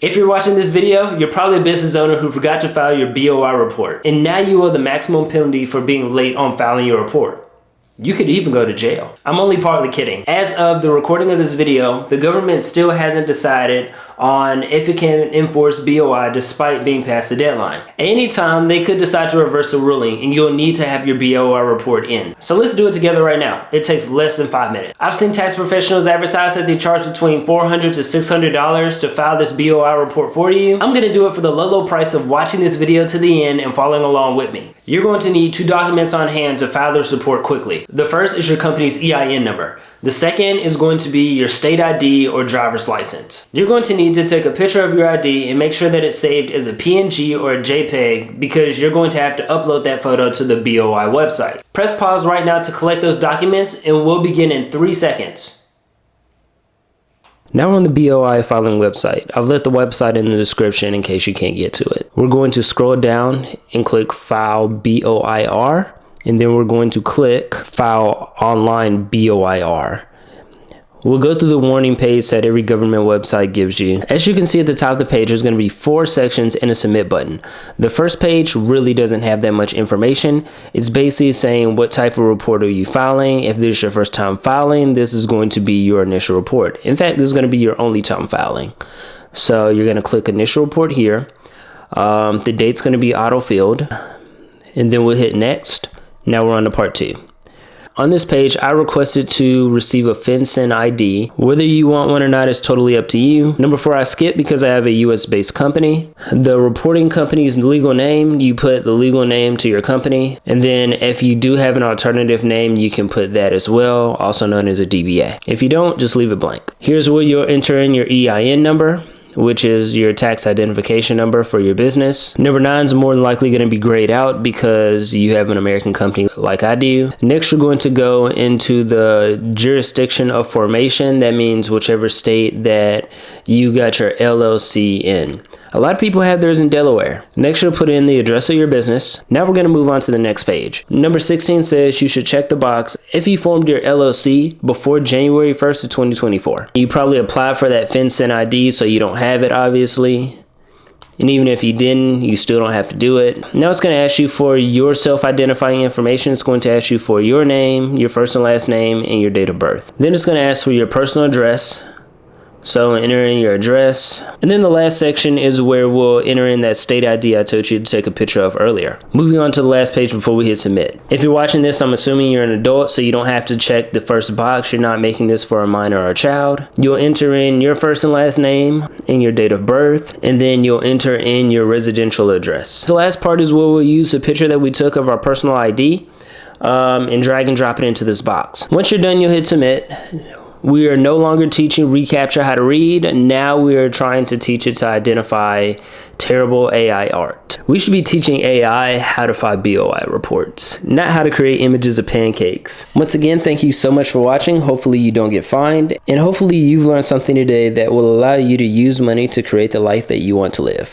If you're watching this video, you're probably a business owner who forgot to file your BOI report, and now you owe the maximum penalty for being late on filing your report. You could even go to jail. I'm only partly kidding. As of the recording of this video, the government still hasn't decided on if it can enforce BOI despite being past the deadline. Anytime they could decide to reverse the ruling, and you'll need to have your BOI report in. So let's do it together right now. It takes less than 5 minutes. I've seen tax professionals advertise that they charge between $400 to $600 to file this BOI report for you. I'm gonna do it for the low price of watching this video to the end and following along with me. You're going to need 2 documents on hand to file this report quickly. The first is your company's EIN number. The second is going to be your state ID or driver's license. You're going to need to take a picture of your ID and make sure that it's saved as a PNG or a JPEG, because you're going to have to upload that photo to the BOI website. Press pause right now to collect those documents, and we'll begin in 3 seconds. Now we're on the BOI filing website. I've left the website in the description in case you can't get to it. We're going to scroll down and click File BOIR. And then we're going to click File Online BOIR. We'll go through the warning page that every government website gives you. As you can see at the top of the page, there's going to be 4 sections and a submit button. The first page really doesn't have that much information. It's basically saying what type of report are you filing. If this is your first time filing, this is going to be your initial report. In fact, this is going to be your only time filing. So you're going to click Initial Report here. The date's going to be auto-filled. And then we'll hit Next. Now we're on to part 2. On this page, I requested to receive a FinCEN ID. Whether you want one or not is totally up to you. Number 4, I skipped because I have a US based company. The reporting company's legal name, you put the legal name to your company. And then if you do have an alternative name, you can put that as well, also known as a DBA. If you don't, just leave it blank. Here's where you'll enter in your EIN number, which is your tax identification number for your business. Number 9 is more than likely going to be grayed out because you have an American company like I do. Next, you're going to go into the jurisdiction of formation. That means whichever state that you got your LLC in. A lot of people have theirs in Delaware. Next, you'll put in the address of your business. Now we're going to move on to the next page. Number 16 says you should check the box if you formed your LLC before January 1st of 2024. You probably applied for that FinCEN ID, so you don't have it, obviously. And even if you didn't, you still don't have to do it. Now it's going to ask you for your self-identifying information. It's going to ask you for your name, your first and last name, and your date of birth. Then it's going to ask for your personal address. So enter in your address. And then the last section is where we'll enter in that state ID I told you to take a picture of earlier. Moving on to the last page before we hit submit. If you're watching this, I'm assuming you're an adult, so you don't have to check the first box. You're not making this for a minor or a child. You'll enter in your first and last name and your date of birth, and then you'll enter in your residential address. The last part is where we'll use the picture that we took of our personal ID and drag and drop it into this box. Once you're done, you'll hit submit. We are no longer teaching reCAPTCHA how to read. Now we are trying to teach it to identify terrible AI art. We should be teaching AI how to file BOI reports, not how to create images of pancakes. Once again, thank you so much for watching. Hopefully you don't get fined, and hopefully you've learned something today that will allow you to use money to create the life that you want to live.